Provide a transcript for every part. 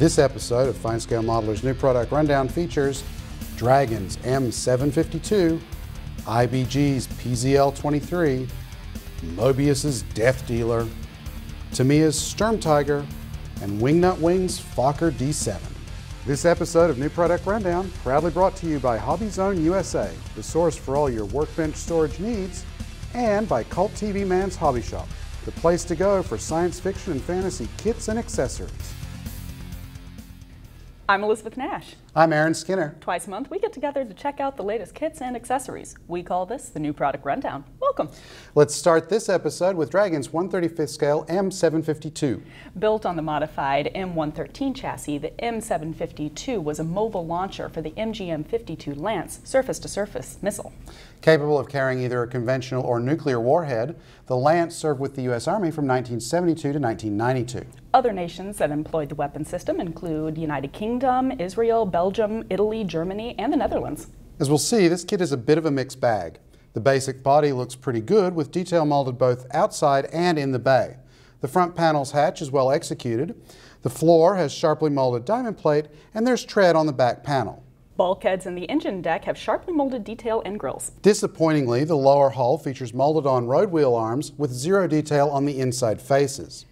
This episode of FineScale Modeler's New Product Rundown features Dragon's M752, IBG's PZL.23, Moebius's Death Dealer, Tamiya's Sturmtiger, and Wingnut Wing's Fokker D.VII. This episode of New Product Rundown proudly brought to you by Hobby Zone USA, the source for all your workbench storage needs, and by Cult TV Man's Hobby Shop, the place to go for science fiction and fantasy kits and accessories. I'm Elizabeth Nash. I'm Aaron Skinner. Twice a month we get together to check out the latest kits and accessories. We call this the New Product Rundown. Welcome. Let's start this episode with Dragon's 1/35 scale M752. Built on the modified M113 chassis, the M752 was a mobile launcher for the MGM-52 Lance surface-to-surface missile. Capable of carrying either a conventional or nuclear warhead, the Lance served with the U.S. Army from 1972 to 1992. Other nations that employed the weapon system include United Kingdom, Israel, Belgium, Italy, Germany, and the Netherlands. As we'll see, this kit is a bit of a mixed bag. The basic body looks pretty good, with detail molded both outside and in the bay. The front panel's hatch is well executed. The floor has sharply molded diamond plate, and there's tread on the back panel. Bulkheads in the engine deck have sharply molded detail and grills. Disappointingly, the lower hull features molded-on road wheel arms with zero detail on the inside faces.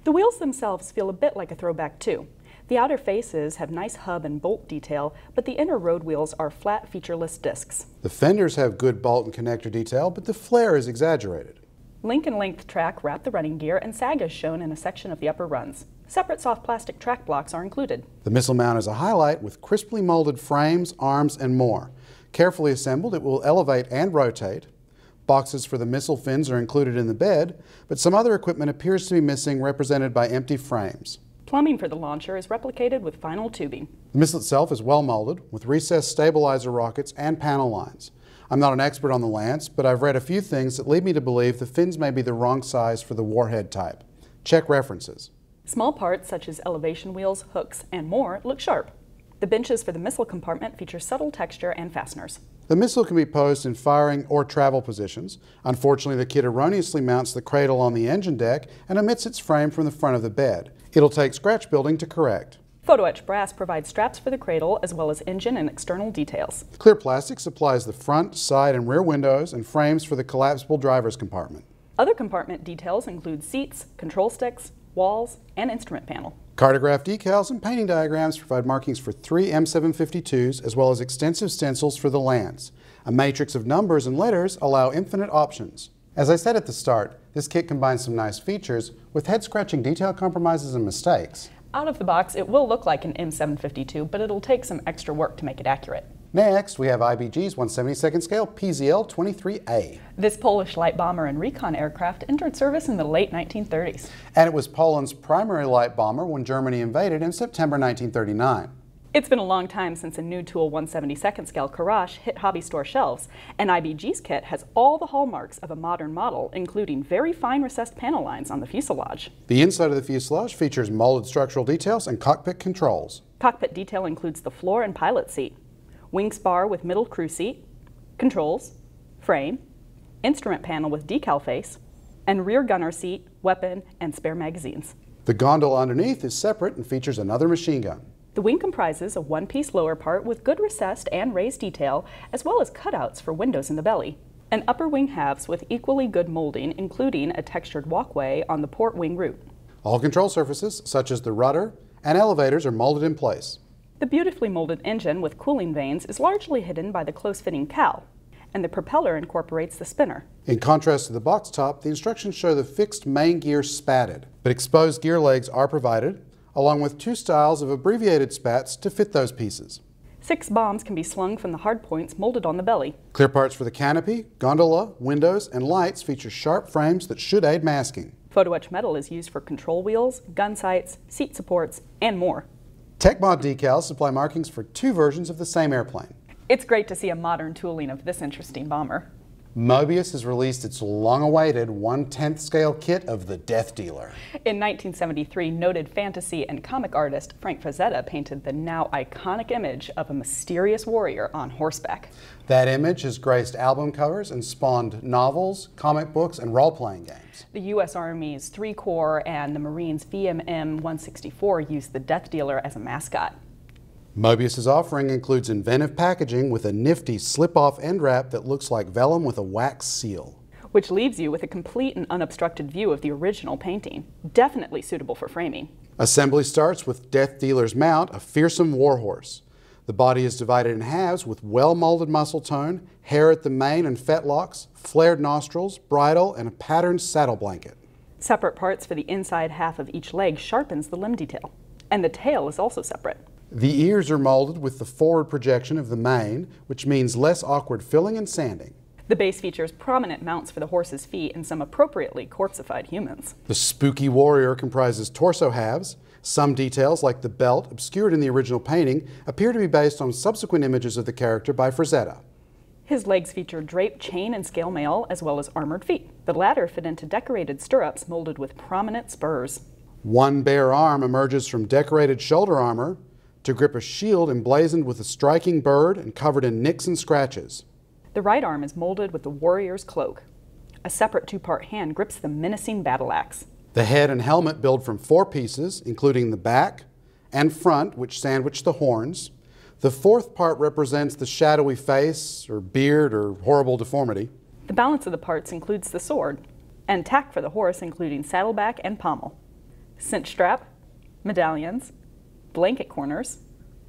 The wheels themselves feel a bit like a throwback too. The outer faces have nice hub and bolt detail, but the inner road wheels are flat, featureless discs. The fenders have good bolt and connector detail, but the flare is exaggerated. Link and length track wrap the running gear, and sag is shown in a section of the upper runs. Separate soft plastic track blocks are included. The missile mount is a highlight with crisply molded frames, arms, and more. Carefully assembled, it will elevate and rotate. Boxes for the missile fins are included in the bed, but some other equipment appears to be missing, represented by empty frames. Plumbing for the launcher is replicated with final tubing. The missile itself is well molded, with recessed stabilizer rockets and panel lines. I'm not an expert on the Lance, but I've read a few things that lead me to believe the fins may be the wrong size for the warhead type. Check references. Small parts such as elevation wheels, hooks, and more look sharp. The benches for the missile compartment feature subtle texture and fasteners. The missile can be posed in firing or travel positions. Unfortunately, the kit erroneously mounts the cradle on the engine deck and omits its frame from the front of the bed. It'll take scratch building to correct. Photo etch brass provides straps for the cradle as well as engine and external details. Clear plastic supplies the front, side, and rear windows and frames for the collapsible driver's compartment. Other compartment details include seats, control sticks, walls, and instrument panel. Cartograph decals and painting diagrams provide markings for 3 M752s as well as extensive stencils for the Lance. A matrix of numbers and letters allow infinite options. As I said at the start, this kit combines some nice features with head-scratching detail compromises and mistakes. Out of the box, it will look like an M752, but it'll take some extra work to make it accurate. Next, we have IBG's 1/72nd scale PZL.23A. This Polish light bomber and recon aircraft entered service in the late 1930s. And it was Poland's primary light bomber when Germany invaded in September 1939. It's been a long time since a new tool 1/72nd scale Karash hit hobby store shelves, and IBG's kit has all the hallmarks of a modern model, including very fine recessed panel lines on the fuselage. The inside of the fuselage features molded structural details and cockpit controls. Cockpit detail includes the floor and pilot seat, wing spar with middle crew seat, controls, frame, instrument panel with decal face, and rear gunner seat, weapon, and spare magazines. The gondola underneath is separate and features another machine gun. The wing comprises a one-piece lower part with good recessed and raised detail, as well as cutouts for windows in the belly, and upper wing halves with equally good molding, including a textured walkway on the port wing root. All control surfaces, such as the rudder and elevators, are molded in place. The beautifully molded engine with cooling vanes is largely hidden by the close-fitting cowl, and the propeller incorporates the spinner. In contrast to the box top, the instructions show the fixed main gear spatted, but exposed gear legs are provided, along with 2 styles of abbreviated spats to fit those pieces. 6 bombs can be slung from the hard points molded on the belly. Clear parts for the canopy, gondola, windows, and lights feature sharp frames that should aid masking. Photo etch metal is used for control wheels, gun sights, seat supports, and more. TechMod decals supply markings for 2 versions of the same airplane. It's great to see a modern tooling of this interesting bomber. Moebius has released its long-awaited 1/10th scale kit of the Death Dealer. In 1973, noted fantasy and comic artist Frank Frazetta painted the now iconic image of a mysterious warrior on horseback. That image has graced album covers and spawned novels, comic books, and role-playing games. The U.S. Army's 3 Corps and the Marines' VMM-164 used the Death Dealer as a mascot. Moebius's offering includes inventive packaging with a nifty slip-off end wrap that looks like vellum with a wax seal, which leaves you with a complete and unobstructed view of the original painting. Definitely suitable for framing. Assembly starts with Death Dealer's mount, a fearsome warhorse. The body is divided in halves with well-molded muscle tone, hair at the mane and fetlocks, flared nostrils, bridle, and a patterned saddle blanket. Separate parts for the inside half of each leg sharpens the limb detail, and the tail is also separate. The ears are molded with the forward projection of the mane, which means less awkward filling and sanding. The base features prominent mounts for the horse's feet and some appropriately corpseified humans. The spooky warrior comprises torso halves. Some details, like the belt, obscured in the original painting, appear to be based on subsequent images of the character by Frazetta. His legs feature draped chain and scale mail, as well as armored feet. The latter fit into decorated stirrups molded with prominent spurs. One bare arm emerges from decorated shoulder armor to grip a shield emblazoned with a striking bird and covered in nicks and scratches. The right arm is molded with the warrior's cloak. A separate 2-part hand grips the menacing battle axe. The head and helmet build from 4 pieces, including the back and front, which sandwich the horns. The 4th part represents the shadowy face, or beard, or horrible deformity. The balance of the parts includes the sword, and tack for the horse, including saddleback and pommel, cinch strap, medallions, blanket corners,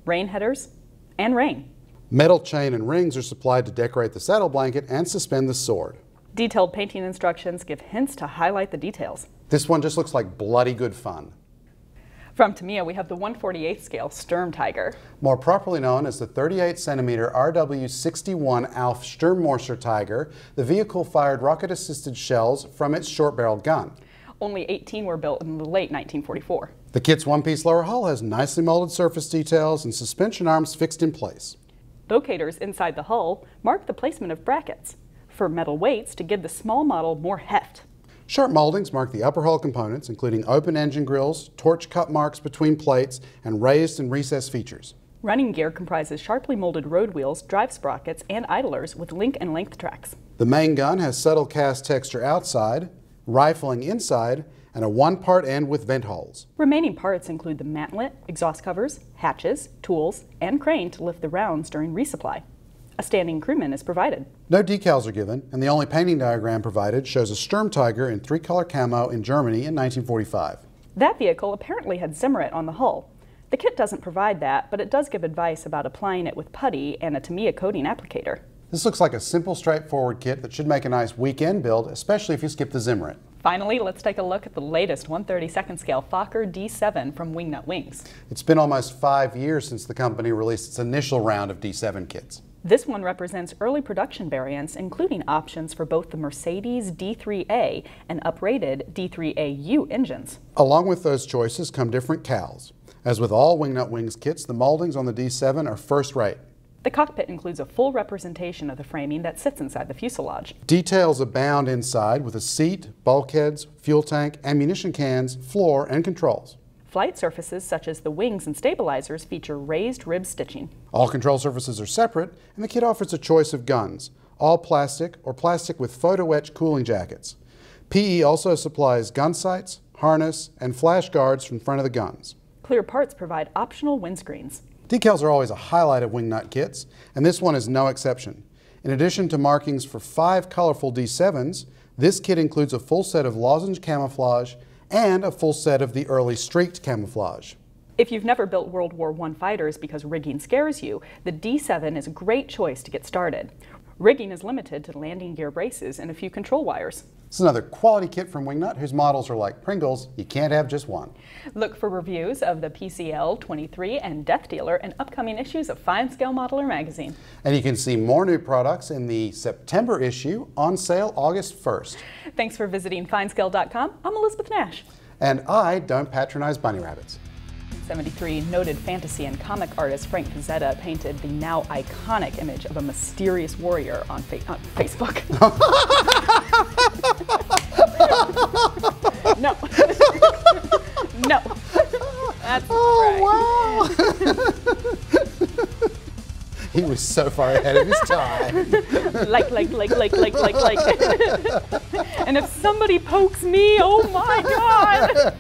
rein headers, and rein. Metal chain and rings are supplied to decorate the saddle blanket and suspend the sword. Detailed painting instructions give hints to highlight the details. This one just looks like bloody good fun. From Tamiya, we have the 1/48 scale Sturmtiger. More properly known as the 38cm RW61 Alf Sturmtiger, the vehicle fired rocket-assisted shells from its short-barreled gun. Only 18 were built in the late 1944. The kit's one-piece lower hull has nicely molded surface details and suspension arms fixed in place. Locators inside the hull mark the placement of brackets for metal weights to give the small model more heft. Sharp moldings mark the upper hull components, including open engine grills, torch cut marks between plates, and raised and recessed features. Running gear comprises sharply molded road wheels, drive sprockets, and idlers with link and length tracks. The main gun has subtle cast texture outside, rifling inside, and a 1-part end with vent holes. Remaining parts include the mantlet, exhaust covers, hatches, tools, and crane to lift the rounds during resupply. A standing crewman is provided. No decals are given, and the only painting diagram provided shows a Sturmtiger in 3-color camo in Germany in 1945. That vehicle apparently had Zimmerit on the hull. The kit doesn't provide that, but it does give advice about applying it with putty and a Tamiya coating applicator. This looks like a simple, straightforward kit that should make a nice weekend build, especially if you skip the Zimmerit. Finally, let's take a look at the latest 1/32 scale Fokker D.VII from Wingnut Wings. It's been almost 5 years since the company released its initial round of D7 kits. This one represents early production variants, including options for both the Mercedes D3A and uprated D3AU engines. Along with those choices come different cals. As with all Wingnut Wings kits, the moldings on the D7 are first-rate. The cockpit includes a full representation of the framing that sits inside the fuselage. Details abound inside with a seat, bulkheads, fuel tank, ammunition cans, floor, and controls. Flight surfaces such as the wings and stabilizers feature raised rib stitching. All control surfaces are separate, and the kit offers a choice of guns, all plastic or plastic with photo-etch cooling jackets. PE also supplies gun sights, harness, and flash guards from front of the guns. Clear parts provide optional windscreens. Decals are always a highlight of Wingnut kits, and this one is no exception. In addition to markings for 5 colorful D7s, this kit includes a full set of lozenge camouflage and a full set of the early streaked camouflage. If you've never built World War I fighters because rigging scares you, the D7 is a great choice to get started. Rigging is limited to landing gear braces and a few control wires. This is another quality kit from Wingnut whose models are like Pringles. You can't have just one. Look for reviews of the PZL.23 and Death Dealer in upcoming issues of FineScale Modeler magazine. And you can see more new products in the September issue, on sale August 1st. Thanks for visiting FineScale.com. I'm Elizabeth Nash. And I don't patronize bunny rabbits. 1973, noted fantasy and comic artist Frank Frazetta painted the now iconic image of a mysterious warrior on Facebook. No. No. That's Oh, wow. He was so far ahead of his time. Like. And if somebody pokes me, oh my God.